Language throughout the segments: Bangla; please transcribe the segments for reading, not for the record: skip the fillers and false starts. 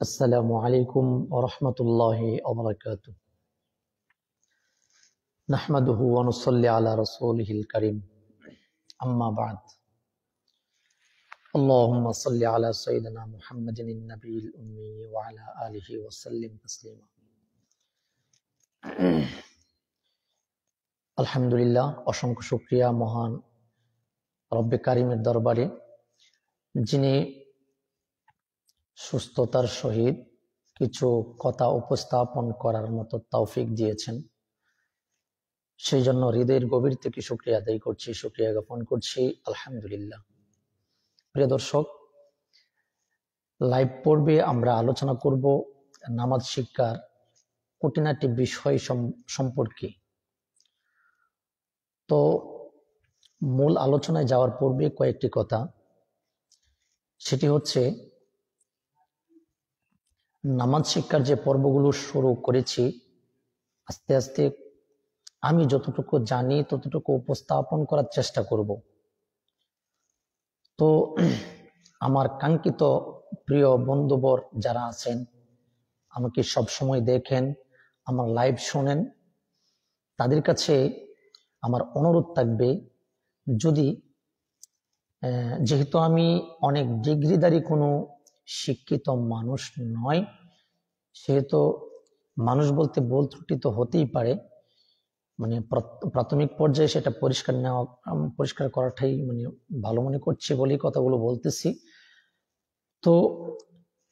السلام عليكم ورحمة الله وبركاته. نحمده ونصلي على رسوله الكريم. أما بعد. اللهم صل على سيدنا محمد النبي الأمي وعلى آله وسلم تسليما. আলহামদুলিল্লাহ, অসংখ্য শুকরিয়া মহান রব্বে কারিমের দরবারে, যিনি সুস্থতার সহিত কিছু কথা উপস্থাপন করার মতো তৌফিক দিয়েছেন। সেই জন্য হৃদয়ের গভীর থেকে শুকরিয়া আদায় করছি, শুকরিয়া জ্ঞাপন করছি। আলহামদুলিল্লাহ। প্রিয় দর্শক, লাইভ পর্বে আমরা আলোচনা করব নামাজ শিক্ষার খুঁটিনাটি বিষয় সম্পর্কে। তো মূল আলোচনায় যাওয়ার পূর্বে কয়েকটি কথা, সেটি হচ্ছে নামাজ শিক্ষার যে পর্বগুলো শুরু করেছি, আস্তে আস্তে আমি যতটুকু জানি ততটুকু উপস্থাপন করার চেষ্টা করব। তো আমার কাঙ্ক্ষিত প্রিয় বন্ধুবর যারা আছেন, আমাকে সব সময় দেখেন, আমার লাইভ শোনেন, তাদের কাছে আমার অনুরোধ থাকবে, যদি যেহেতু আমি অনেক ডিগ্রিধারী কোনো শিক্ষিত মানুষ নয়, সেহেতু মানুষ বলতে ভুল ত্রুটি তো হতেই পারে, মানে প্রাথমিক পর্যায়ে সেটা পরিষ্কার করাটাই ভালো মনে করছি বলেই কথাগুলো বলতেছি। তো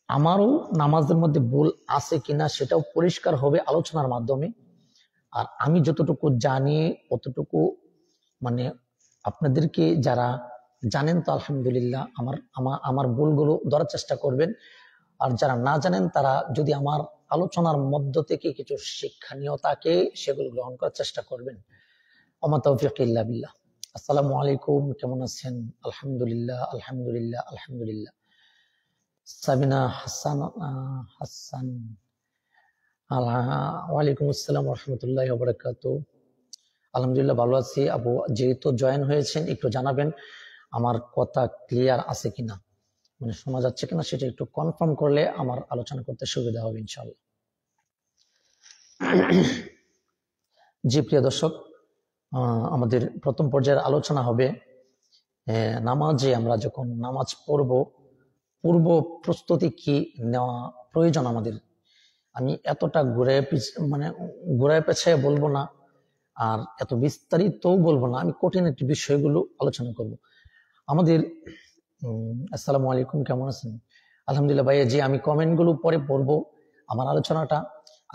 আমারও নামাজের মধ্যে ভুল আছে কিনা সেটাও পরিষ্কার হবে আলোচনার মাধ্যমে। আর আমি যতটুকু জানি অতটুকু আপনাদেরকে যারা জানেন, তো আলহামদুলিল্লাহ, আমার ভুলগুলো ধরার চেষ্টা করবেন। আর যারা না জানেন, তারা যদি আমার আলোচনার মধ্য থেকে কিছু শিক্ষণীয় থাকে, সেগুলো গ্রহণ করার চেষ্টা করবেন। ওমা তাওফীক ইল্লা বিল্লাহ। আসসালামু আলাইকুম, কেমন আছেন? আলহামদুলিল্লাহ, আলহামদুলিল্লাহ, আলহামদুলিল্লাহ। সাবিনা হাসান, ওয়ালাইকুম আসসালাম রহমতুল্লাহি ওয়া বারাকাতুহু। আলহামদুলিল্লাহ, ভালো আছি। আপু যেহেতু জয়েন হয়েছেন, একটু জানাবেন আমার কথা ক্লিয়ার আছে কিনা, শোনা যাচ্ছে কিনা, সেটা একটু কনফার্ম করলে আমার আলোচনা করতে সুবিধা হবে ইনশাআল্লাহ। জি প্রিয় দর্শক, আমাদের প্রথম পর্যায়ের আলোচনা হবে নামাজে আমরা যখন নামাজ পড়ব, পূর্ব প্রস্তুতি কি নেওয়া প্রয়োজন আমাদের। আমি এতটা ঘুরায় পেছায় বলবো না, আর এত বিস্তারিতও বলবো না, আমি কঠিনাটি বিষয়গুলো আলোচনা করব আমাদের। আসসালামু আলাইকুম, কেমন আছেন? আলহামদুলিল্লাহ ভাইয়া। জি, আমি কমেন্টগুলো পরে পড়বো। আমার আলোচনাটা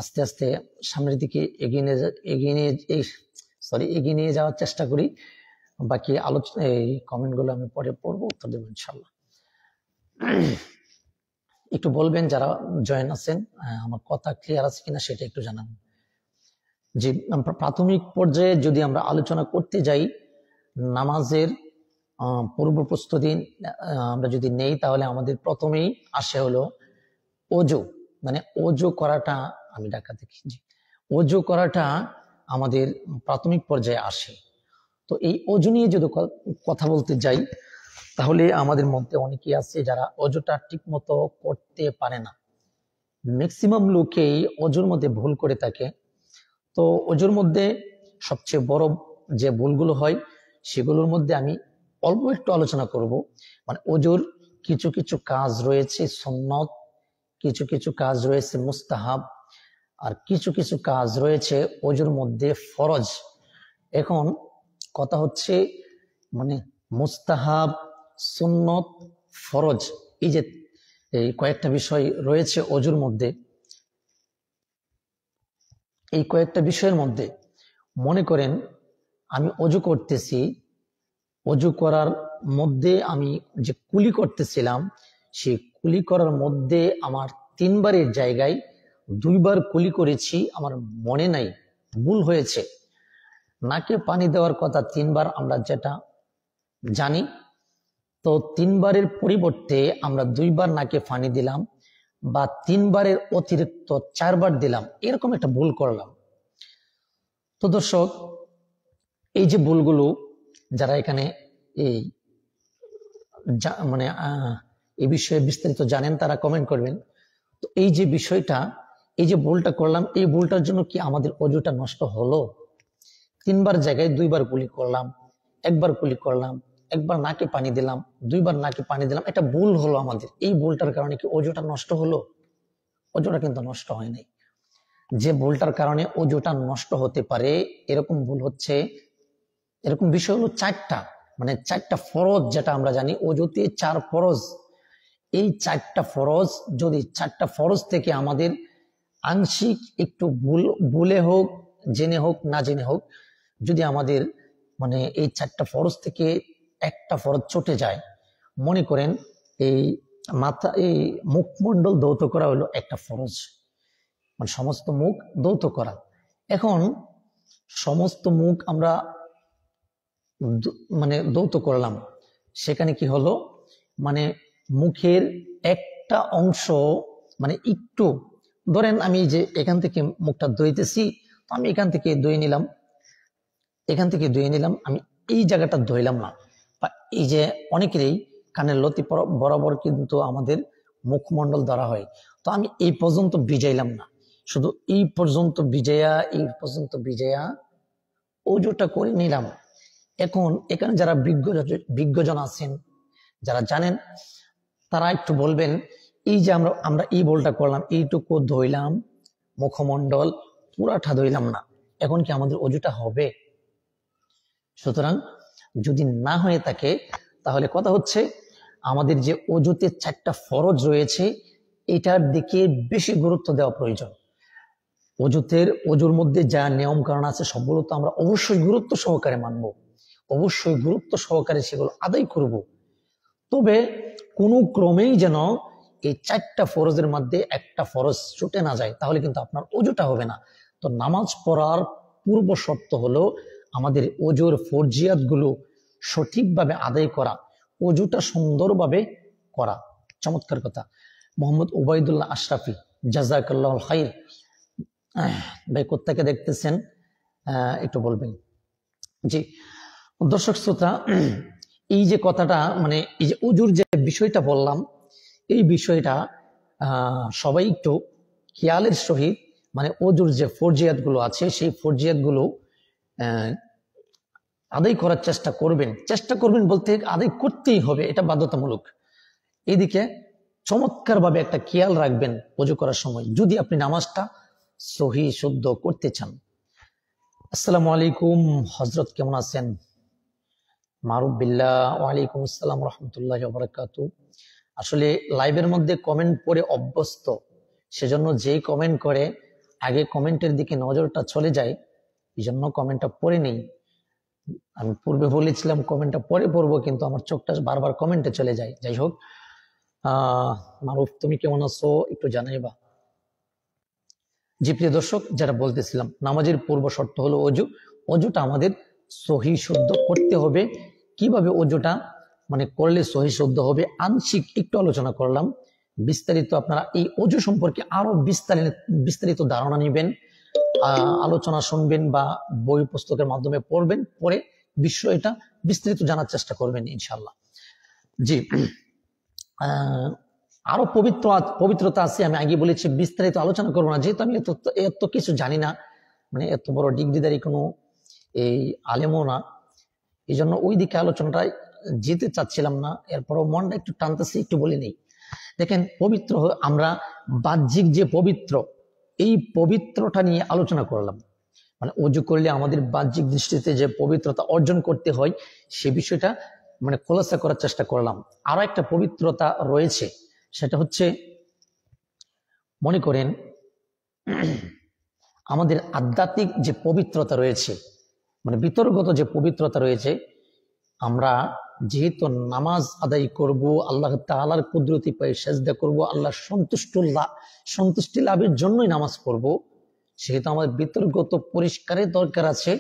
আস্তে আস্তে সামনের দিকে এগিয়ে নিয়ে যাওয়ার চেষ্টা করি। বাকি এই কমেন্টগুলো আমি পরে পড়বো, উত্তর দেবো ইনশাল্লাহ। একটু বলবেন যারা জয়েন আছেন, আমার কথা ক্লিয়ার আছে কিনা সেটা একটু জানাবেন। যে প্রাথমিক পর্যায়ে যদি আমরা আলোচনা করতে যাই, নামাজের পূর্ব প্রস্তুতি আমরা যদি নেই, তাহলে আমাদের প্রথমেই আসে হলো ওযু। ওযু করাটা, আমি ঢাকা দেখি, ওযু করাটা আমাদের প্রাথমিক পর্যায়ে আসে। তো এই ওযু নিয়ে যদি কথা বলতে যাই, তাহলে আমাদের মধ্যে অনেকেই আছে যারা ওযুটা ঠিক মতো করতে পারে না। ম্যাক্সিমাম লোকেই ওযুর মধ্যে ভুল করে থাকে। তো ওযুর মধ্যে সবচেয়ে বড় যে ভুলগুলো হয়, সেগুলোর মধ্যে আমি অল্প একটু আলোচনা করব। ওযুর কিছু কিছু কাজ রয়েছে সুন্নত, কিছু কিছু কাজ রয়েছে মুস্তাহাব, আর কিছু কিছু কাজ রয়েছে ওযুর মধ্যে ফরজ। এখন কথা হচ্ছে মুস্তাহাব, সুন্নত, ফরজ, এই যে এই কয়েকটা বিষয় রয়েছে ওযুর মধ্যে। এই কয়েকটা বিষয়ের মধ্যে মনে করেন আমি ওযু করতেছি, ওযু করার মধ্যে আমি যে কুলি করতেছিলাম, সেই কুলি করার মধ্যে আমার 3 বারের জায়গায় 2 বার কুলি করেছি, আমার মনে নাই, ভুল হয়েছে। নাকে পানি দেওয়ার কথা 3 বার আমরা যেটা জানি, তো 3 বারের পরিবর্তে আমরা 2 বার নাকে পানি দিলাম, বা 3 বারের অতিরিক্ত 4 বার দিলাম, এরকম একটা ভুল করলাম। তো দর্শক, এই যে ভুলগুলো যারা এখানে এই বিষয়ে বিস্তারিত জানেন, তারা কমেন্ট করবেন। তো এই যে বিষয়টা, এই যে ভুলটা করলাম, এই ভুলটার জন্য কি আমাদের অজুটা নষ্ট হলো? 3বার জায়গায় 2বার কুলি করলাম, 1বার কুলি করলাম, 1বার নাকে পানি দিলাম, 2বার নাকে পানি দিলাম, এটা ভুল হলো আমাদের। এই ভুলটার কারণে কি অজুটা নষ্ট হলো? অজুটা কিন্তু নষ্ট হয় নাই। যে ভুলটার কারণে অজুটা নষ্ট হতে পারে এরকম ভুল হচ্ছে, এরকম বিষয় হলো 4টা, মানে 4টা ফরজ, যেটা আমরা জানি অজুতে 4 ফরজ। এই 4টা ফরজ, যদি 4টা ফরজ থেকে আমাদের আংশিক একটু ভুলে হোক, জেনে হোক, না জেনে হোক, যদি আমাদের মানে এই 4টা ফরজ থেকে একটা ফরজ ছুটে যায়, মনে করেন এই মাথা, এই মুখমণ্ডল ধৌত করা হলো একটা ফরজ, মানে সমস্ত মুখ ধৌত করা। এখন সমস্ত মুখ আমরা মানে ধৌত করলাম, সেখানে কি হলো, মানে মুখের একটা অংশ, মানে একটু ধরেন আমি যে এখান থেকে মুখটা ধুইতেছি, তো আমি এখান থেকে ধুয়ে নিলাম, এখান থেকে ধুয়ে নিলাম, আমি এই জায়গাটা ধুইলাম না। বা এই যে অনেকেরই কানের লতি বরাবর কিন্তু আমাদের মুখমণ্ডল ধরা হয়, তো আমি এই পর্যন্ত ভিজাইলাম না, শুধু এই পর্যন্ত ভিজাইয়া ওজোটা করে নিলাম। এখন এখানে যারা বিজ্ঞজন আছেন, যারা জানেন, তারা একটু বলবেন, এই যে আমরা এই ভুলটা করলাম, এইটুকু ধুইলাম মুখমণ্ডল, পুরাটা ধুইলাম না, এখন কি আমাদের অজুটা হবে? সুতরাং যদি না হয়ে থাকে, তাহলে কথা হচ্ছে আমাদের যে অজুতে 4টা ফরজ রয়েছে, এটার দিকে বেশি গুরুত্ব দেওয়া প্রয়োজন। অজুর মধ্যে যা নিয়ম কারণ আছে সবগুলো তো আমরা অবশ্যই গুরুত্ব সহকারে মানব, অবশ্যই গুরুত্ব সহকারে সেগুলো আদায় করব। তবে কোনো ক্রমেই যেন এই 4টা ফরজের মধ্যে একটা ফরজ ছুটে না যায়, তাহলে কিন্তু আপনার অজুটা হবে না। তো নামাজ পড়ার পূর্ব শর্ত হলো আমাদের অজুর ফরজিয়াত গুলো সঠিকভাবে আদায় করা, অজুটা সুন্দরভাবে করা। চমৎকার কথা। মোহাম্মদ উবাইদুল্লাহ আশরাফি, জাযাকাল্লাহুল খাইর। ভাই কোত্থেকে দেখতেছেন একটু বলবেন। জি দর্শক শ্রোতা, এই যে কথাটা, মানে এই যে অজুর যে বিষয়টা বললাম, এই বিষয়টা সবাই একটু খেয়ালের সহিত, মানে অজুর যে ফরজিয়াত গুলো আছে সেই ফরজিয়াত গুলো আদায় করার চেষ্টা করবেন বলতে আদায় করতেই হবে, এটা বাধ্যতামূলক। এদিকে চমৎকার ভাবে একটা খেয়াল রাখবেন ওযু করার সময়, যদি আপনি নামাজটা সহি শুদ্ধ করতে চান। আসসালামু আলাইকুম হযরত, কেমন আছেন? মারুফ বিল্লাহ, ওয়ালাইকুম আসসালাম রাহমাতুল্লাহি ওয়া বারাকাতুহু। আসলে লাইভের মধ্যে কমেন্ট পড়ে অভ্যস্ত, সেজন্য যেই কমেন্ট করে আগে কমেন্টের দিকে নজরটা চলে যায়, এই জন্য কমেন্টটা পড়ে নেই। আমি পূর্বে বলেছিলাম কমেন্টটা পরে পড়বো, কিন্তু আমার চোখটা বারবার কমেন্টে চলে যায়। যাই হোক, মারুফ তুমি কেমন আছো একটু জানাইবা। জি প্রিয় দর্শক, যারা বলতেছিলাম নামাজের পূর্ব শর্ত হলো অজু। অজুটা আমাদের সহি শুদ্ধ করতে হবে। কিভাবে অজুটা মানে করলে সহি শুদ্ধ হবে আংশিক একটু আলোচনা করলাম। বিস্তারিত আপনারা এই অজু সম্পর্কে আরো বিস্তারিত ধারণা নেবেন, আলোচনা শুনবেন বা বই পুস্তকের মাধ্যমে পড়বেন, পড়ে বিষয়টা বিস্তারিত জানার চেষ্টা করবেন ইনশাল্লাহ। জি আরো পবিত্রতা আছে, আমি আগে বলেছি বিস্তারিত আলোচনা করবো না, যেহেতু আমি এত কিছু জানি না, মানে এত বড় ডিগ্রিদারি কোনো এই আলেমও না, এই জন্য ওই দিকে আলোচনাটায় যেতে চাচ্ছিলাম না। এরপরও মনটা একটু টানতেছি, একটু বলে নেই। দেখেন, পবিত্র আমরা বাহ্যিক যে পবিত্র, এই পবিত্রটা নিয়ে আলোচনা করলাম, মানে অজু করলে আমাদের বাহ্যিক দৃষ্টিতে যে পবিত্রতা অর্জন করতে হয় সে বিষয়টা মানে খোলাসা করার চেষ্টা করলাম। আরো একটা পবিত্রতা রয়েছে, সেটা হচ্ছে মনে করেন আমাদের আধ্যাত্মিক যে পবিত্রতা রয়েছে, মানে বিতর্গত যে পবিত্রতা রয়েছে। আমরা যেহেতু নামাজ আদায় করব, আল্লাহ তাআলার কুদরতি পায়ে সেজদা করব, আল্লাহ সন্তুষ্টি লাভের জন্যই নামাজ পড়ব, সেহেতু আমাদের বিতর্গত পরিষ্কারের দরকার আছে।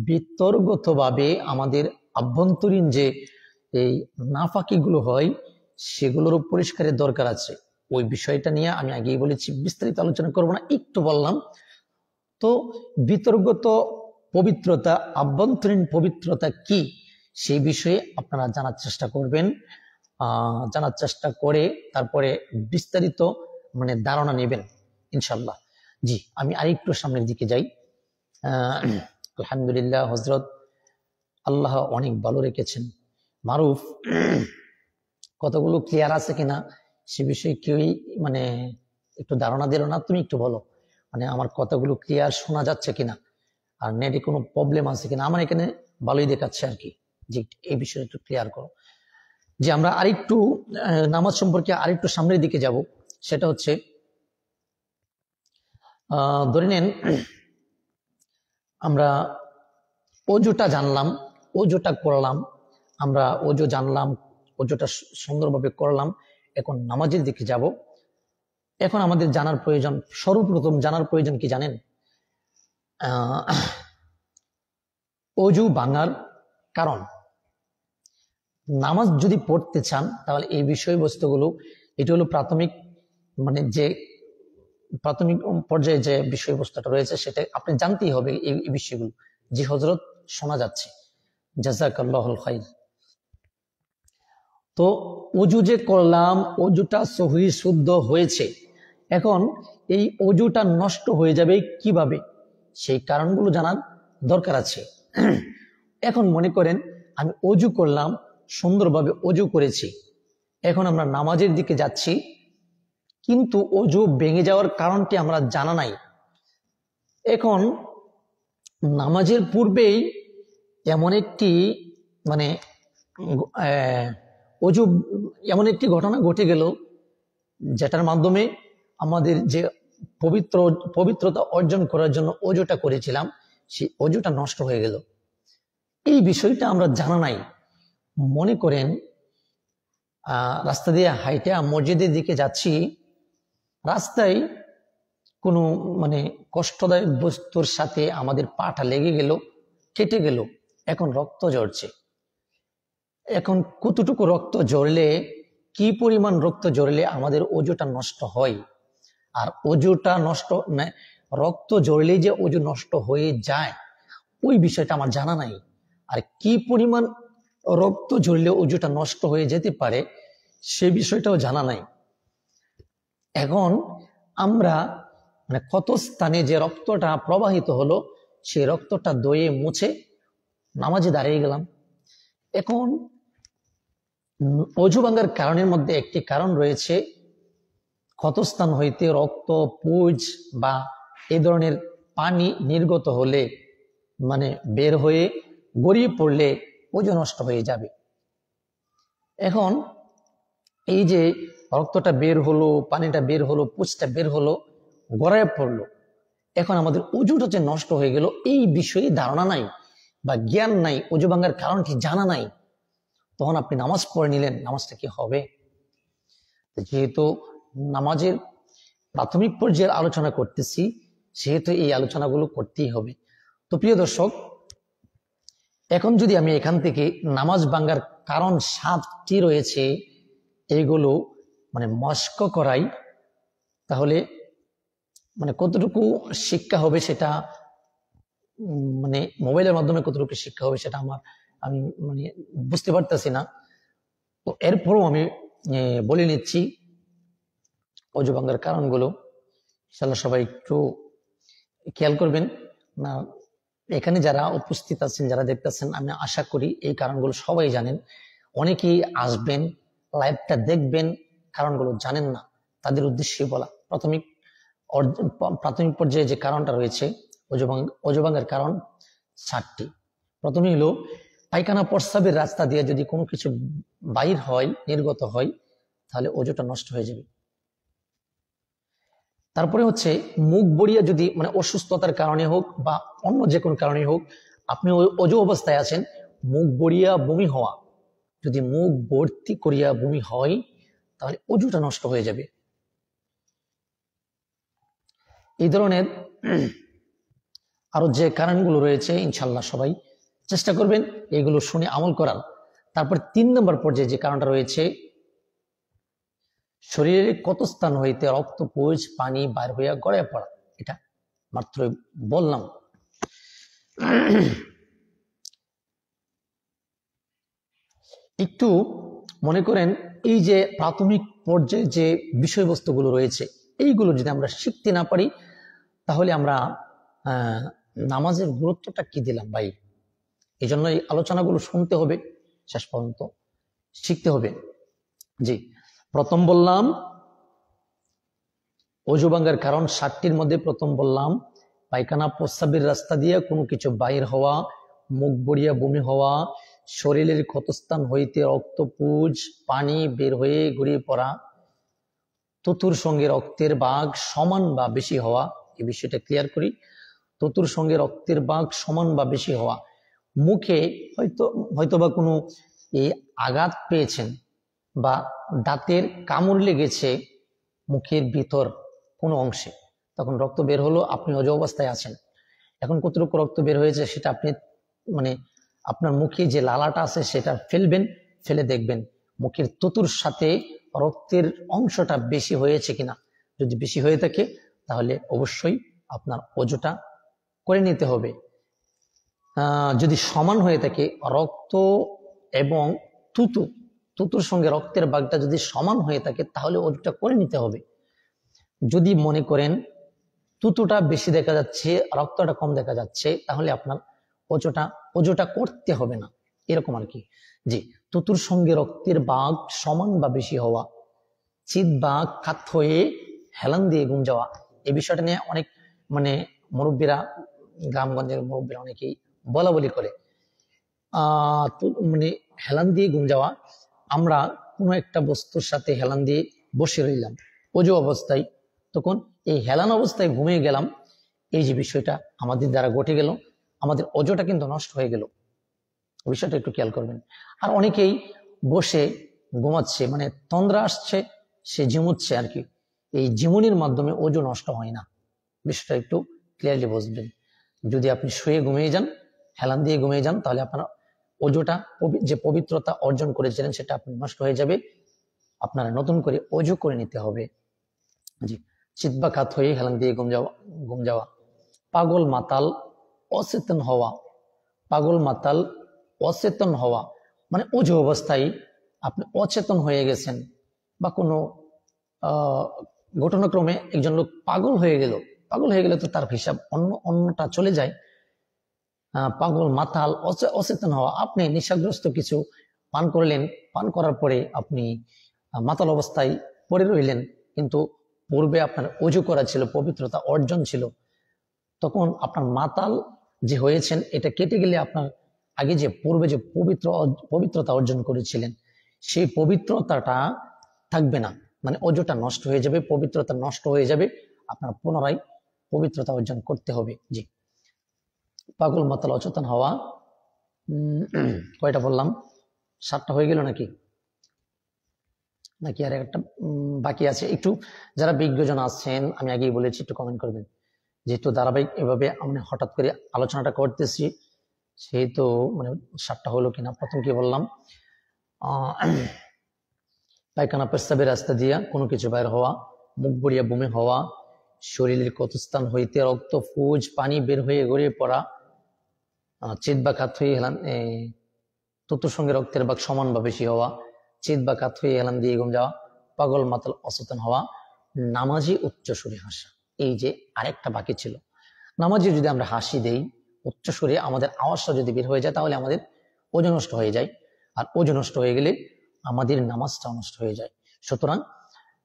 বিতর্গত ভাবে আমাদের আভ্যন্তরীণ যে এই নাফাকিগুলো হয় সেগুলোরও পরিষ্কারের দরকার আছে। ওই বিষয়টা নিয়ে আমি আগেই বলেছি, বিস্তারিত আলোচনা করব না, একটু বললাম। তো বিতর্গত পবিত্রতা, আভ্যন্তরীণ পবিত্রতা কি, সেই বিষয়ে আপনারা জানার চেষ্টা করবেন। জানার চেষ্টা করে তারপরে বিস্তারিত মানে ধারণা নেবেন ইনশাল্লাহ। জি, আমি আরেকটু সামনের দিকে যাই। আলহামদুলিল্লাহ, হজরত আল্লাহ অনেক ভালো রেখেছেন। মারুফ কতগুলো ক্লিয়ার আছে কিনা সে বিষয়ে কেউই মানে একটু ধারণা দিল না। তুমি একটু বলো মানে আমার কথাগুলো ক্লিয়ার শোনা যাচ্ছে কিনা, আর নেটে কোনো প্রবলেম আছে কিনা। আমার এখানে ভালোই দেখাচ্ছে আর কি। জি, এই বিষয়ে একটু ক্লিয়ার করো। যে আমরা আরেকটু নামাজ সম্পর্কে আরেকটু সামনের দিকে যাব। সেটা হচ্ছে ধরে নেন আমরা অজুটা জানলাম, অজুটা করলাম, আমরা অজু জানলাম, অজুটা সুন্দরভাবে করলাম। এখন নামাজের দিকে যাব। এখন আমাদের জানার প্রয়োজন, সর্বপ্রথম জানার প্রয়োজন কি জানেন? অজু ভাঙার কারণ। নামাজ যদি পড়তে চান তাহলে এই বিষয়বস্তুগুলো, এটি হলো প্রাথমিক মানে যে প্রাথমিক পর্যায়ে যে বিষয়বস্তুটা রয়েছে সেটা আপনি জানতেই হবে এই বিষয়গুলো। জি হযরত, শোনা যাচ্ছে, জাযাকাল্লাহুল খাইর। তো অজু যে করলাম, অজুটা সহি শুদ্ধ হয়েছে। এখন এই অজুটা নষ্ট হয়ে যাবে কিভাবে, সেই কারণগুলো জানার দরকার আছে। এখন মনে করেন আমি অজু করলাম, সুন্দরভাবে অজু করেছি, এখন আমরা নামাজের দিকে যাচ্ছি, কিন্তু অজু ভেঙে যাওয়ার কারণটি আমরা জানা নাই। এখন নামাজের পূর্বেই এমন একটি মানে অজু এমন একটি ঘটনা ঘটে গেল যেটার মাধ্যমে আমাদের যে পবিত্রতা অর্জন করার জন্য অজুটা করেছিলাম সেই অজুটা নষ্ট হয়ে গেল। এই বিষয়টা আমরা জানা নাই। মনে করেন রাস্তা দিয়ে হাইটে মসজিদের দিকে যাচ্ছি, রাস্তায় কোনো মানে কষ্টদায়ক বস্তুর সাথে আমাদের পাটা লেগে গেল, কেটে গেল, এখন রক্ত ঝরছে। এখন কতটুকু রক্ত ঝরলে, কি পরিমাণ রক্ত ঝরলে আমাদের অজুটা নষ্ট হয়, আর অজুটা নষ্ট রক্ত ঝরলে যে অজু নষ্ট হয়ে যায় ওই বিষয়টা আমার জানা নাই। আর কি পরিমাণ রক্ত ঝরলে অজুটা নষ্ট হয়ে যেতে পারে সে বিষয়টাও জানা নাই। এখন আমরা মানে ক্ষত স্থানে যে রক্তটা প্রবাহিত হলো সেই রক্তটা দয়ে মুছে নামাজে দাঁড়িয়ে গেলাম। এখন অজু ভাঙার কারণের মধ্যে একটি কারণ রয়েছে, ক্ষতস্থান হইতে রক্ত, পুজ বা এই ধরনের পানি নির্গত হলে মানে বের হয়ে গড়িয়ে পড়লে অজু নষ্ট হয়ে যাবে। এখন এই যে রক্তটা বের হলো, পানিটা বের হলো, পুজটা বের হলো, গড়ায় পড়লো, এখন আমাদের অজুটা যে নষ্ট হয়ে গেল এই বিষয়ে ধারণা নাই বা জ্ঞান নাই, অজু ভাঙার কারণটি জানা নাই, তখন আপনি নামাজ পড়ে নিলেন, নামাজটা কি হবে? যেহেতু নামাজের প্রাথমিক পর্যায়ের আলোচনা করতেছি সেহেতু এই আলোচনাগুলো করতেই হবে। তো প্রিয় দর্শক, এখন যদি আমি এখান থেকে নামাজ ভাঙার কারণ 7টি রয়েছে এইগুলো মানে মস্ক করাই, তাহলে মানে কতটুকু শিক্ষা হবে সেটা মানে মোবাইলের মাধ্যমে কতটুকু শিক্ষা হবে সেটা আমি মানে বুঝতে পারতেছি না। তো এরপরও আমি বলে নিচ্ছি অজু ভাঙার কারণগুলো, ইনশাআল্লাহ সবাই একটু খেয়াল করবেন। না এখানে যারা উপস্থিত আছেন, যারা দেখতেছেন, আমি আশা করি এই কারণগুলো সবাই জানেন। অনেকেই আসবেন, লাইভটা দেখবেন, কারণগুলো জানেন না, তাদের উদ্দেশ্যে বলা। প্রাথমিক পর্যায়ে যে কারণটা রয়েছে অজু ভাঙার কারণ 7টি। প্রথমে হলো পায়খানা প্রস্রাবের রাস্তা দিয়ে যদি কোনো কিছু বাইর হয়, নির্গত হয়, তাহলে অজুটা নষ্ট হয়ে যাবে। তারপরে হচ্ছে মুখ বড়িয়া যদি মানে অসুস্থতার কারণে হোক বা অন্য যে কোনো কারণে হোক, আপনি অজু অবস্থায় আছেন, মুখ বড়িয়া বমি হওয়া, যদি মুখ ভর্তি করিয়া বমি হয় তাহলে অজুটা নষ্ট হয়ে যাবে। এই ধরনের আরো যে কারণগুলো রয়েছে ইনশাল্লাহ সবাই চেষ্টা করবেন এগুলো শুনে আমল করার। তারপর 3 নম্বর পর্যায়ে যে কারণটা রয়েছে, শরীরের কত স্থান হইতে রক্ত, পুজ, পানি বাইর হইয়া গড়াইয়া পড়া, এটা মাত্র বললাম। একটু মনে করেন এই যে প্রাথমিক পর্যায়ে যে বিষয়বস্তুগুলো রয়েছে এইগুলো যদি আমরা শিখতে না পারি তাহলে আমরা নামাজের গুরুত্বটা কি দিলাম ভাই। এই জন্য এই আলোচনাগুলো শুনতে হবে, শেষ পর্যন্ত শিখতে হবে। জি, প্রথম বললাম অজু ভাঙ্গার কারণ 60টির মধ্যে প্রথম বললাম পায়খানা প্রস্রাবের রাস্তা দিয়ে কোনো কিছু বাইর হওয়া, মুখ বড়িয়া বমি হওয়া, শরীরের ক্ষতস্থান হইতে রক্তপুঞ্জ পানি বের হয়ে গড়িয়ে পড়া, তুতুর সঙ্গে রক্তের ভাগ সমান বা বেশি হওয়া। এই বিষয়টা ক্লিয়ার করি। তুতুর সঙ্গে রক্তের ভাগ সমান বা বেশি হওয়া, মুখে হয়তোবা কোনো আঘাত পেয়েছেন বা দাঁতের কামড় লেগেছে মুখের ভিতর কোনো অংশে, তখন রক্ত বের হলো, আপনি অজু অবস্থায় আছেন। এখন কতটুকু রক্ত বের হয়েছে সেটা আপনি আপনার মুখে যে লালাটা আছে সেটা ফেলবেন, ফেলে দেখবেন মুখের তুতুর সাথে রক্তের অংশটা বেশি হয়েছে কিনা। যদি বেশি হয়ে থাকে তাহলে অবশ্যই আপনার অজুটা করে নিতে হবে। যদি সমান হয়ে থাকে রক্ত এবং তুতুর সঙ্গে রক্তের ভাগটা যদি সমান হয়ে থাকে তাহলে অজুটা করে নিতে হবে। যদি মনে করেন তুতুটা বেশি দেখা যাচ্ছে রক্তটা কম দেখা যাচ্ছে তাহলে আপনার অজুটা করতে হবে না, এরকম আর কি। জি, তুতুর সঙ্গে রক্তের ভাগ সমান বা বেশি হওয়া, চিত বা কাত হয়ে হেলান দিয়ে ঘুম যাওয়া। এই বিষয়টা নিয়ে অনেক মুরব্বীরা, গ্রামগঞ্জের মুরব্বীরা অনেকেই বলা বলি করে। হেলান দিয়ে ঘুম যাওয়া, আমরা কোনো একটা বস্তুর সাথে হেলান দিয়ে বসে রইলাম অজু অবস্থায়, তখন এই হেলান অবস্থায় ঘুমিয়ে গেলাম, এই যে বিষয়টা আমাদের দ্বারা ঘটে গেল, আমাদের অজুটা কিন্তু নষ্ট হয়ে গেল। বিষয়টা একটু খেয়াল করবেন। আর অনেকেই বসে ঘুমাচ্ছে, তন্দ্রা আসছে, সে ঝিমুচ্ছে আর কি, এই ঝিমুনির মাধ্যমে অজু নষ্ট হয় না। বিষয়টা একটু ক্লিয়ারলি বুঝবেন। যদি আপনি শুয়ে ঘুমিয়ে যান, হেলান দিয়ে ঘুমিয়ে যান, তাহলে আপনার অজুটা যে পবিত্রতা অর্জন করেছিলেন সেটা আপনি নষ্ট হয়ে যাবে, আপনারা নতুন করে অজু করে নিতে হবে। জি, চিৎবাকাত হয়ে হেলান দিয়ে ঘুম যাওয়া, পাগল মাতাল অচেতন হওয়া, পাগল মাতাল অচেতন হওয়া অজু অবস্থায় আপনি অচেতন হয়ে গেছেন বা কোনো ঘটনাক্রমে একজন লোক পাগল হয়ে গেলে তো তার হিসাব অন্যটা চলে যায়। পাগল মাতাল অচেতন হওয়া, আপনি নেশাগ্রস্ত কিছু পান করলেন, পান করার পরে আপনি মাতাল অবস্থায় পড়ে রইলেন, কিন্তু পূর্বে আপনার অজু করা ছিল, পবিত্রতা অর্জন ছিল, তখন আপনার মাতাল যে হয়েছেন এটা কেটে গেলে আপনার আগে যে পূর্বে যে পবিত্রতা অর্জন করেছিলেন সেই পবিত্রতাটা থাকবে না, অজুটা নষ্ট হয়ে যাবে, পবিত্রতা নষ্ট হয়ে যাবে, আপনার পুনরায় পবিত্রতা অর্জন করতে হবে। জি, পাগল মাতাল অচেতন হওয়া কয়টা বললাম? 7টা হয়ে গেল নাকি আর একটা বাকি আছে? একটু যারা বিজ্ঞজন আছেন, আমি আগেই বলেছি, একটু কমেন্ট করবেন। যেহেতু ধারাবাহিক এভাবে আমি হঠাৎ করে আলোচনাটা করতেছি, সেহেতু 7টা হলো কিনা। প্রথম কি বললাম? পায়খানা প্রস্রাবের রাস্তা দিয়া কোনো কিছু বাইর হওয়া, মুখ বড়িয়া বমি হওয়া, শরীরের ক্ষতস্থান হইতে রক্ত ফুজ পানি বের হয়ে গড়িয়ে পড়া, চিত বা কাত হয়ে হেলান তুতুর সঙ্গে রক্তের ভাগ সমান বা বেশি হওয়া, চিত বা কাত হয়ে হেলান দিয়ে ঘুম যাওয়া, পাগল মাতাল অচেতন হওয়া, নামাজি উচ্চ সুরে হাসা। এই যে আরেকটা বাকি ছিল, নামাজি যদি আমরা হাসি দেই উচ্চ সুরে, আমাদের আওয়াজটা যদি বের হয়ে যায় তাহলে আমাদের ওজন নষ্ট হয়ে যায়, আর ওজন নষ্ট হয়ে গেলে আমাদের নামাজটাও নষ্ট হয়ে যায়। সুতরাং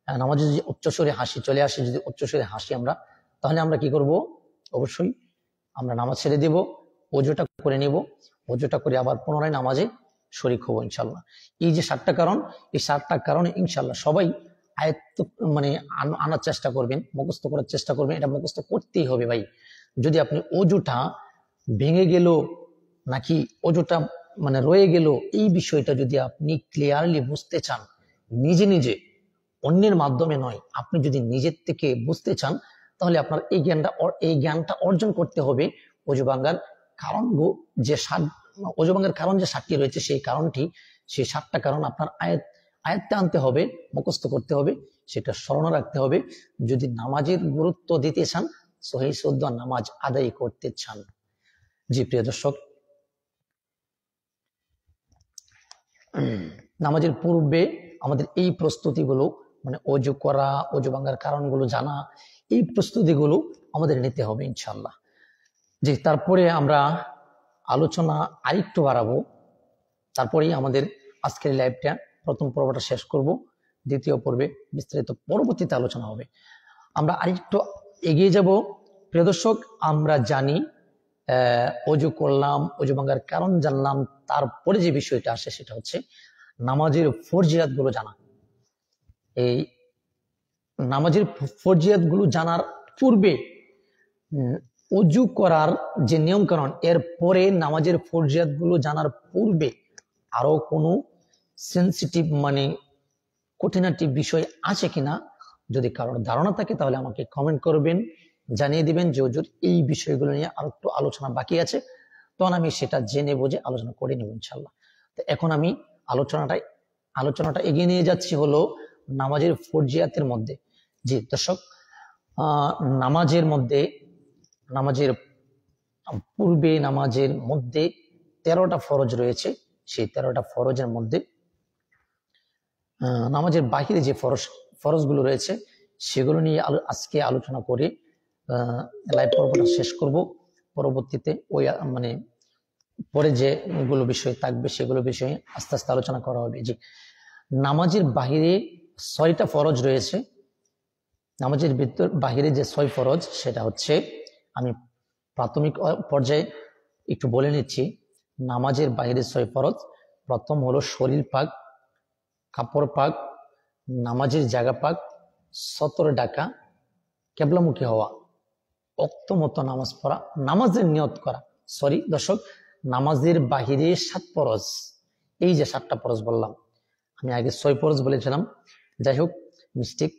নামাজে যদি উচ্চস্বরে হাসি চলে আসে, যদি উচ্চস্বরে হাসি আমরা, তাহলে আমরা কি করব? অবশ্যই আমরা নামাজ ছেড়ে দেব, ওজুটা করে নিব, ওজুটা করে আবার পুনরায় নামাজে শরীক হবো ইনশাল্লাহ। এই যে 7টা কারণ, এই 7টা কারণে ইনশাল্লাহ সবাই আয়ত্ত আনার চেষ্টা করবেন, মুখস্থ করার চেষ্টা করবেন। এটা মুখস্থ করতেই হবে ভাই। যদি আপনি অজুটা ভেঙে গেল নাকি অজুটা রয়ে গেল, এই বিষয়টা যদি আপনি ক্লিয়ারলি বুঝতে চান, নিজে অন্যের মাধ্যমে নয়, আপনি যদি নিজের থেকে বুঝতে চান, তাহলে আপনার এই জ্ঞানটা অর্জন করতে হবে। অজু ভাঙ্গার কারণ অজু ভাঙ্গার কারণ যে 7টি রয়েছে, সেই 7টা কারণ আপনার আয়ত্তে আনতে হবে, মুখস্থ করতে হবে, সেটা স্মরণ রাখতে হবে। যদি নামাজের গুরুত্ব দিতে চান, সহিহ শুদ্ধ নামাজ আদায় করতে চান। জি প্রিয় দর্শক, নামাজের পূর্বে আমাদের এই প্রস্তুতিগুলো মানে অজু করা, অজু ভাঙার কারণগুলো জানা, এই প্রস্তুতিগুলো আমাদের নিতে হবে ইনশাল্লাহ। যে তারপরে আমরা আলোচনা আরেকটু বাড়াবো, তারপরেই আমাদের আজকের লাইভটা প্রথম পর্বটা শেষ করব, দ্বিতীয় পর্বে বিস্তারিত পরবর্তীতে আলোচনা হবে। আমরা আরেকটু এগিয়ে যাব। প্রিয় দর্শক, আমরা জানি অজু করলাম, অজু ভাঙার কারণ জানলাম, তারপরে যে বিষয়টা আসে সেটা হচ্ছে নামাজের ফরজিয়াত গুলো জানা। এই নামাজের ফরজিয়াত গুলো জানার পূর্বে অজু করার যে নিয়ম কানুন, এর পরে নামাজের ফরজিয়াত গুলো জানার পূর্বে আরো কোনো সেন্সিটিভ মানে কঠিনাটি বিষয় আছে কিনা, যদি কারোর ধারণা থাকে তাহলে আমাকে কমেন্ট করবেন, জানিয়ে দিবেন যে হুজুর এই বিষয়গুলো নিয়ে আরো একটু আলোচনা বাকি আছে, তখন আমি সেটা জেনে বুঝে আলোচনা করে নেব ইনশাল্লাহ। তো এখন আমি আলোচনাটা এগিয়ে নিয়ে যাচ্ছি হলো নামাজের ফরজিয়াতের মধ্যে। জি দর্শক, নামাজের পূর্বে নামাজের মধ্যে 13টা ফরজ রয়েছে। সেই 13টা ফরজের মধ্যে নামাজের বাহিরে যে ফরজগুলো রয়েছে সেগুলো নিয়ে আজকে আলোচনা করে লাইভ পর্বটা শেষ করব। পরবর্তীতে ওই মানে পরে যেগুলো বিষয় থাকবে সেগুলো বিষয়ে আস্তে আস্তে আলোচনা করা হবে। যে নামাজের বাহিরে 6টা ফরজ রয়েছে। নামাজের বাহিরে যে 6 ফরজ, সেটা হচ্ছে আমি প্রাথমিক পর্যায়ে একটু বলে নিচ্ছি। নামাজের বাহিরে 6 ফরজ। প্রথম হলো শরীর পাক, কাপড় পাক, নামাজের জায়গা পাক, সতর ডাকা, কেবলামুখী হওয়া, ওয়াক্ত মতো নামাজ পড়া, নামাজের নিয়ত করা। সরি দর্শক, নামাজের বাহিরে 7 ফরজ। এই যে 7টা ফরজ বললাম, আমি আগে 6 ফরজ বলেছিলাম, যাই হোক মিস্টেক।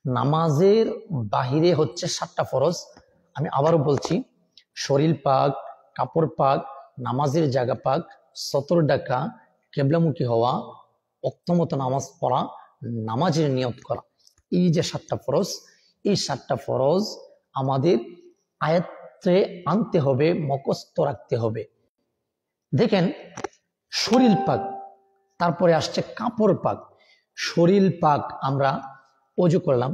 নামাজের বাহিরে হচ্ছে 7টা ফরজ। আমি আবারও বলছি, শরীর পাক, কাপড় পাক, নামাজের জায়গা পাক, সতর ডাকা, কেবলামুখী হওয়া, ওয়াক্ত মতো নামাজ পড়া, নামাজের নিয়ত করা। এই যে 7টা ফরজ, এই 7টা ফরজ আমাদের আয়ত্তে আনতে হবে, মুখস্থ রাখতে হবে। দেখেন, শরীর পাক, তারপরে আসছে কাপড় পাক। শরীর পাক, আমরা অজু করলাম,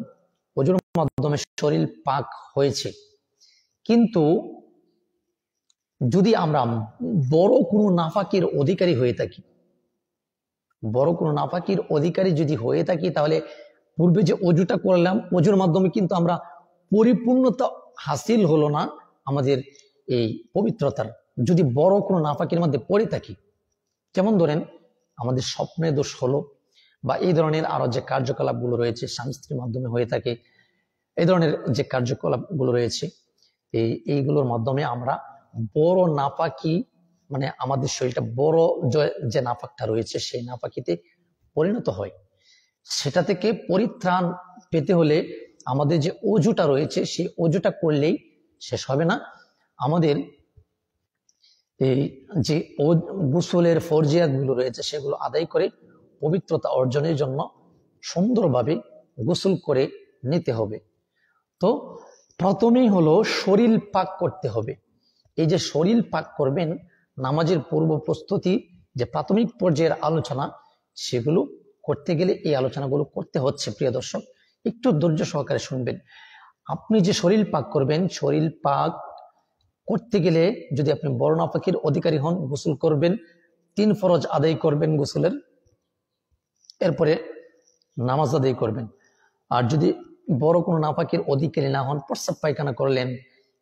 অজুর মাধ্যমে শরীর পাক হয়েছে। কিন্তু যদি আমরা বড় কোনো নাফাকির অধিকারী হয়ে থাকি, যদি হয়ে থাকি, তাহলে পূর্বে যে অজুটা করলাম, অজুর মাধ্যমে কিন্তু আমরা পরিপূর্ণতা হাসিল হলো না আমাদের এই পবিত্রতার। যদি বড় কোনো নাফাকির মধ্যে পড়ে থাকি, যেমন ধরেন আমাদের স্বপ্নে দোষ হলো, বা এই ধরনের আরো যে কার্যকলাপগুলো রয়েছে স্বামী স্ত্রীর মাধ্যমে হয়ে থাকে, এই ধরনের যে কার্যকলাপগুলো রয়েছে, এইগুলোর মাধ্যমে আমরা বড় নাপাকি মানে আমাদের শরীরটা বড় যে নাপাকটা রয়েছে সেই নাপাকিতে পরিণত হয়। সেটা থেকে পরিত্রাণ পেতে হলে আমাদের যে অজুটা রয়েছে সেই অজুটা করলেই শেষ হবে না। আমাদের এই যে গোসলের ফরজিয়াতগুলো রয়েছে সেগুলো আদায় করে পবিত্রতা অর্জনের জন্য সুন্দরভাবে গোসল করে নিতে হবে। তো প্রথমেই হলো শরীর পাক করতে হবে। এই যে শরীর পাক করবেন, নামাজের পূর্ব প্রস্তুতি যে প্রাথমিক পর্যায়ের আলোচনা, সেগুলো করতে গেলে এই আলোচনাগুলো করতে হচ্ছে। প্রিয় দর্শক, একটু ধৈর্য সহকারে শুনবেন। আপনি যে শরীর পাক করবেন, শরীর পাক করতে গেলে যদি আপনি বড় নাপাকির অধিকারী হন, গোসল করবেন, 3 ফরজ আদায় করবেন গোসলের, এরপরে নামাজ আদায় করবেন। আর যদি বড় কোনো নাপাকির অধিকারী না হন, প্রস্রাব পায়খানা করলেন,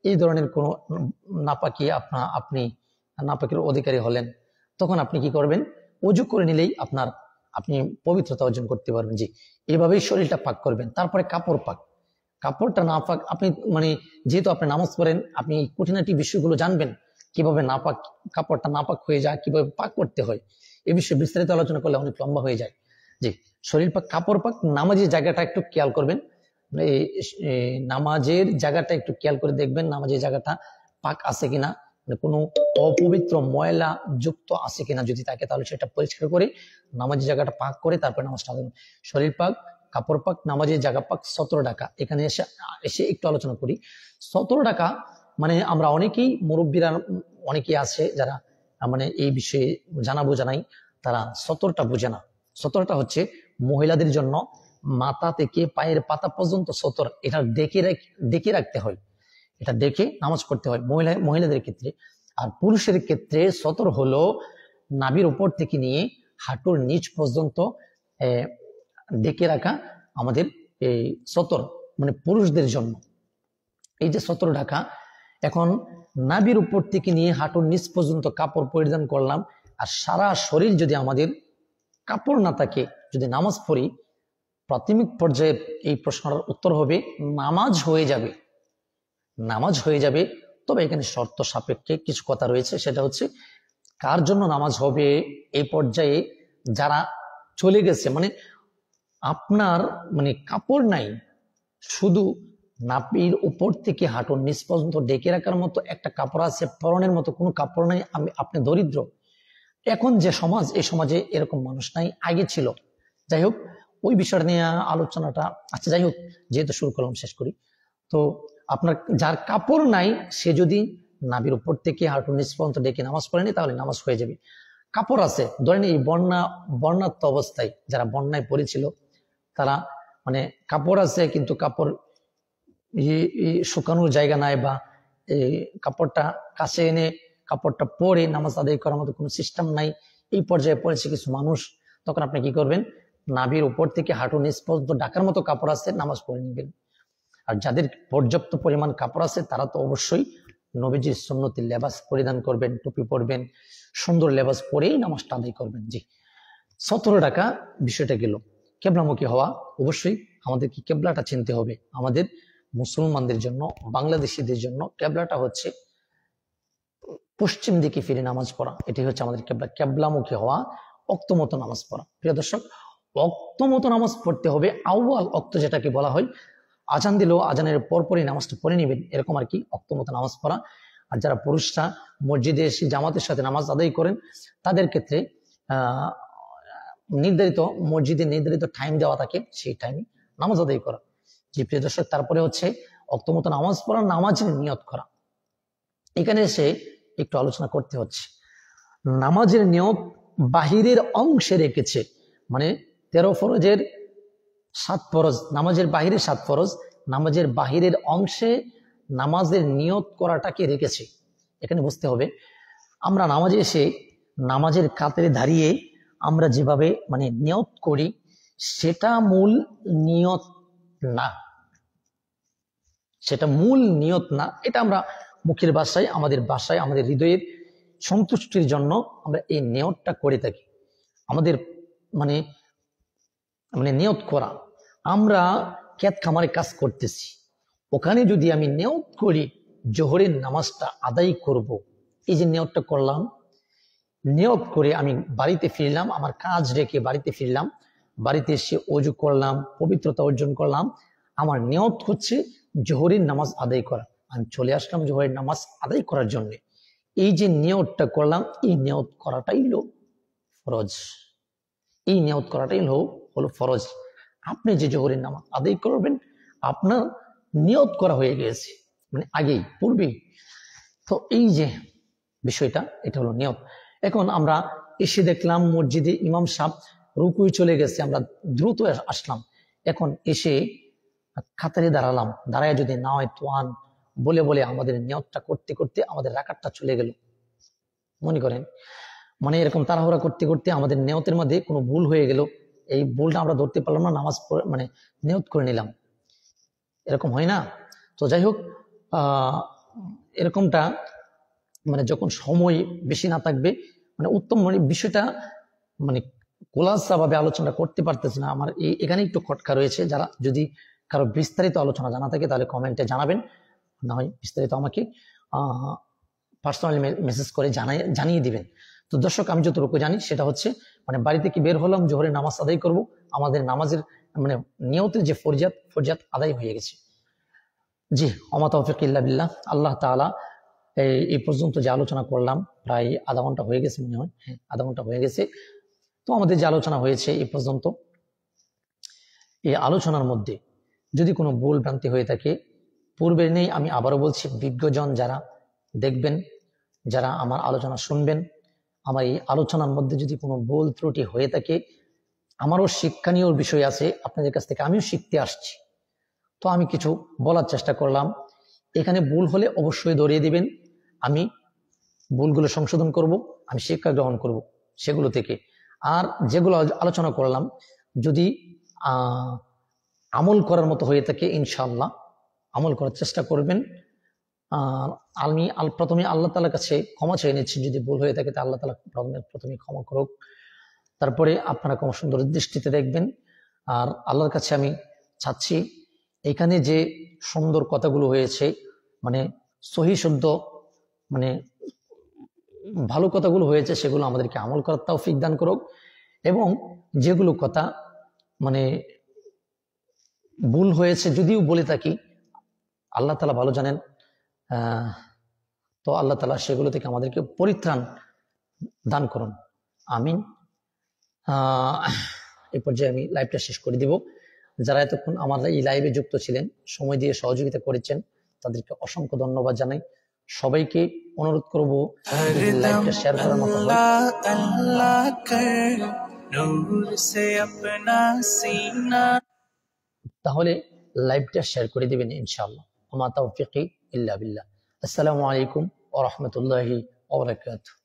এই ধরনের কোনো নাপাকি আপনি নাপাকির অধিকারী হলেন, তখন আপনি কি করবেন? ওযু করে নিলেই আপনি পবিত্রতা অর্জন করতে পারবেন। জি, এভাবেই শরীরটা পাক করবেন। তারপরে কাপড় পাক, কাপড়টা নাপাক, আপনি মানে যেহেতু আপনি নামাজ পড়েন, আপনি কঠিনাটি বিষয়গুলো জানবেন, কিভাবে নাপাক কাপড়টা নাপাক হয়ে যায়, কিভাবে পাক করতে হয়। এই বিষয়ে বিস্তারিত আলোচনা করলে অনেক লম্বা হয়ে যায়। জি, শরীর পাক, কাপড় পাক, নামাজের জায়গাটা একটু খেয়াল করবেন, নামাজের জায়গাটা একটু খেয়াল করে দেখবেন নামাজের জায়গাটা পাক আছে কিনা, কোনো অপবিত্র ময়লা যুক্ত আছে কিনা। যদি থাকে তাহলে সেটা পরিষ্কার করে নামাজের জায়গাটা পাক করে তারপরে নামাজটা দেবেন। শরীর পাক, কাপড় পাক, নামাজের জায়গা পাক, 17 টাকা। এখানে এসে একটু আলোচনা করি। 17 টাকা মানে আমরা অনেকেই, মুরব্বীরা অনেকেই আছে যারা মানে এই বিষয়ে জানা বোঝা নাই, তারা 17টা বোঝে না। 17টা হচ্ছে মহিলাদের জন্য মাথা থেকে পায়ের পাতা পর্যন্ত সতর, এটা দেখে রাখতে হয়, এটা দেখে নামাজ পড়তে হয় মহিলাদের ক্ষেত্রে। আর পুরুষের ক্ষেত্রে সতর হলো নাভির উপর থেকে নিয়ে হাঁটুর নিচ পর্যন্ত ডেকে রাখা আমাদের এই সতর, মানে পুরুষদের জন্য এই যে সতর ঢাকা। এখন নাভির উপর থেকে নিয়ে হাঁটুর নিচ পর্যন্ত কাপড় পরিধান করলাম, আর সারা শরীর যদি আমাদের কাপড় না থাকে, যদি নামাজ পড়ি, প্রাথমিক পর্যায়ে এই প্রশ্নের উত্তর হবে নামাজ হয়ে যাবে, নামাজ হয়ে যাবে। তবে এখানে শর্ত সাপেক্ষে কিছু কথা রয়েছে, সেটা হচ্ছে কার জন্য নামাজ হবে এই পর্যায়ে, যারা চলে গেছে, মানে আপনার মানে কাপড় নাই, শুধু নাপির উপর থেকে হাঁটুর নিচ পর্যন্ত ডেকে রাখার মতো একটা কাপড় আছে, পরনের মতো কোনো কাপড় নাই, আপনি দরিদ্র। এখন যে সমাজ, এই সমাজে এরকম মানুষ নাই, আগে ছিল। যাই হোক, ওই বিষয় নিয়ে আলোচনাটা, আচ্ছা যাই হোক, যেহেতু শুরু করলাম শেষ করি। তো আপনার যার কাপড় নাই, সে যদি নাভির উপর থেকে হাঁটুর নিচ পর্যন্ত ডেকে নামাজ পড়েনি, তাহলে নামাজ হয়ে যাবে। কাপড় আছে, ধরেন এই বন্যাত্ম অবস্থায় যারা বন্যায় পড়েছিল, তারা মানে কাপড় আছে কিন্তু কাপড় শুকানোর জায়গা নাই, বা কাপড়টা কাছে এনে কাপড়টা পরে নামাজ আদায় করার মতো কোনো সিস্টেম নাই, এই পর্যায়ে পড়েছে কিছু মানুষ। তখন আপনি কি করবেন, নাভির উপর থেকে হাঁটু নিচ পর্যন্ত ঢাকার মতো কাপড় আছে, নামাজ পড়ে নেবেন। আর যাদের পর্যাপ্ত পরিমাণ কাপড় আছে, তারা তো অবশ্যই নবীজির সুন্নতি লেবাস পরিধান করবেন, টুপি পরবেন, সুন্দর লেবাস পরেই নামাজটা আদায় করবেন। জি, 17 টাকা বিষয়টা গেল। কেবলামুখী হওয়া, অবশ্যই আমাদের কি কেবলাটা চিনতে হবে। আমাদের মুসলমানদের জন্য, বাংলাদেশিদের জন্য কেবলাটা হচ্ছে পশ্চিম দিকে ফিরে নামাজ পড়া, এটি হচ্ছে আমাদের কেবলা। কেবলামুখী হওয়া, অক্তমতো নামাজ পড়া। প্রিয় দর্শক, অক্তমতো নামাজ পড়তে হবে। আউয়াল অক্ত যেটাকে বলা হয়, আজান দিলেও আজানের পরপরই নামাজটা পড়ে নেবেন, এরকম আর কি অক্তমতো নামাজ পড়া। আর যারা পুরুষরা মসজিদে এসে জামাতের সাথে নামাজ আদায় করেন, তাদের ক্ষেত্রে নির্ধারিত মসজিদে নির্ধারিত টাইম দেওয়া থাকে, সেই টাইমে নামাজ আদায় করা। জি প্রিয় দর্শক, তারপরে হচ্ছে অক্তমতো নামাজ পড়া, নামাজের নিয়ত করা। এখানে এসে একটু আলোচনা করতে হচ্ছে। নামাজের নিয়ত বাহিরের অংশে রেখেছে, মানে 13 ফরজের 7 ফরজ, নামাজের বাহিরে 7 ফরজ, নামাজের বাহিরের অংশে নামাজের নিয়ত করাটাকে রেখেছে। এখানে বুঝতে হবে, আমরা নামাজে এসে নামাজের কাতারে দাঁড়িয়ে আমরা যেভাবে মানে নিয়ত করি, সেটা মূল নিয়ত না, সেটা মূল নিয়ত না। এটা আমরা মুখের ভাষায়, আমাদের হৃদয়ের সন্তুষ্টির জন্য আমরা এই নিয়তটা করে থাকি। আমাদের মানে মানে নিয়ত করা, আমরা ক্ষেত খামারে কাজ করতেছি, ওখানে যদি আমি নিয়ত করি জোহরের নামাজটা আদায় করব, এই যে নিয়তটা করলাম, নিয়ত করে আমি বাড়িতে ফিরলাম, আমার কাজ রেখে বাড়িতে ফিরলাম, বাড়িতে এসে ওযু করলাম, পবিত্রতা অর্জন করলাম, আমার নিয়ত হচ্ছে জোহরের নামাজ আদায় করা। আমি চলে আসলাম জোহরের নামাজ আদায় করার জন্য। এই যে নিয়তটা করলাম, এই নিয়ত করাটাই হলো ফরজ, এই নিয়ত করাটাই হলো ফরজ। আপনি যে জোহরের নামাজ আদায় করবেন, আপনার নিয়ত করা হয়ে গিয়েছে, মানে আগেই, পূর্বেই। তো এই যে বিষয়টা, এটা হলো নিয়ত। এখন আমরা এসে দেখলাম মসজিদে ইমাম সাহেব রুকুই চলে গেছে, আমরা দ্রুত আসলাম। এখন এসে কাতারে দাঁড়ালাম, দাঁড়ায় যদি না হয় তোয়ান বলে বলে আমাদের নিয়তটা করতে করতে আমাদের রাকাতটা চলে গেল। মনে করেন, মানে এরকম তাড়াহুড়া করতে করতে আমাদের নিয়তের মধ্যে কোনো ভুল হয়ে গেল, এই ভুলটা আমরা ধরতে পারলাম না, নামাজ মানে নিয়ত করে নিলাম, এরকম হয় না? তো যাই হোক, এরকমটা মানে যখন সময় বেশি না থাকবে, মানে উত্তম, মানে বিষয়টা মানে খোলাসা ভাবে আলোচনা করতে পারতেছি না, আমার এখানে একটু খটকা রয়েছে। যারা যদি কারো বিস্তারিত আলোচনা জানা থাকে তাহলে কমেন্টে জানাবেন, না হয় বিস্তারিত আমাকে পার্সোনালি মেসেজ করে জানিয়ে দিবেন। তো দর্শক, আমি যতটুকু জানি সেটা হচ্ছে, মানে বাড়ি থেকে বের হলাম, জোহরের নামাজ আদায় করব, আমাদের নামাজের মানে নিয়তের যে ফরজাত আদায় হয়ে গেছে। জি, ওমা তাওফিক ইল্লা বিল্লাহ। আল্লাহ তাআলা এই পর্যন্ত যে আলোচনা করলাম, প্রায় আধা ঘন্টা হয়ে গেছে মনে হয়, হ্যাঁ আধা ঘন্টা হয়ে গেছে। তো আমাদের যে আলোচনা হয়েছে এই পর্যন্ত, এই আলোচনার মধ্যে যদি কোনো ভুল ভ্রান্তি হয়ে থাকে, পূর্বে নেই, আমি আবারও বলছি, বিজ্ঞজন যারা দেখবেন, যারা আমার আলোচনা শুনবেন, আমার এই আলোচনার মধ্যে যদি কোনো ভুল ত্রুটি হয়ে থাকে, আমারও শিক্ষণীয় বিষয় আছে আপনাদের কাছ থেকে, আমিও শিখতে আসছি, তো আমি কিছু বলার চেষ্টা করলাম। এখানে ভুল হলে অবশ্যই ধরিয়ে দিবেন, আমি ভুলগুলো সংশোধন করব, আমি শিক্ষা গ্রহণ করব সেগুলো থেকে। আর যেগুলো আলোচনা করলাম যদি আমল করার মতো হয়ে থাকে ইনশাআল্লাহ আমল করার চেষ্টা করবেন। আমি প্রথমে আল্লাহ তাআলার কাছে ক্ষমা চেয়ে নিচ্ছি, যদি ভুল হয়ে থাকে তা আল্লাহ তাআলা প্রথমে ক্ষমা করুক, তারপরে আপনারা কোনো সুন্দর দৃষ্টিতে দেখবেন। আর আল্লাহর কাছে আমি চাচ্ছি এখানে যে সুন্দর কথাগুলো হয়েছে, মানে সহি শুদ্ধ, মানে ভালো কথাগুলো হয়েছে, সেগুলো আমাদেরকে আমল করার তৌফিক দান করুক। এবং যেগুলো কথা মানে ভুল হয়েছে যদিও বলে থাকি, আল্লাহ তাআলা ভালো জানেন, তো আল্লাহ তাআলা সেগুলো থেকে আমাদেরকে পরিত্রাণ দান করুন, আমিন। এই পর্যায়ে আমি লাইভটা শেষ করে দিব। যারা এতক্ষণ আমার এই লাইভে যুক্ত ছিলেন, সময় দিয়ে সহযোগিতা করেছেন, তাদেরকে অসংখ্য ধন্যবাদ জানাই। সবাইকে অনুরোধ করব যদি লাইভটা শেয়ার করার মতো হয়, তাহলে লাইভটা শেয়ার করে দিবেন ইনশাআল্লাহ। ওয়া মা তাওফিকি ইল্লা বিল্লাহ। আসসালামু আলাইকুম ওয়া রাহমাতুল্লাহি ওয়া বারাকাতুহু।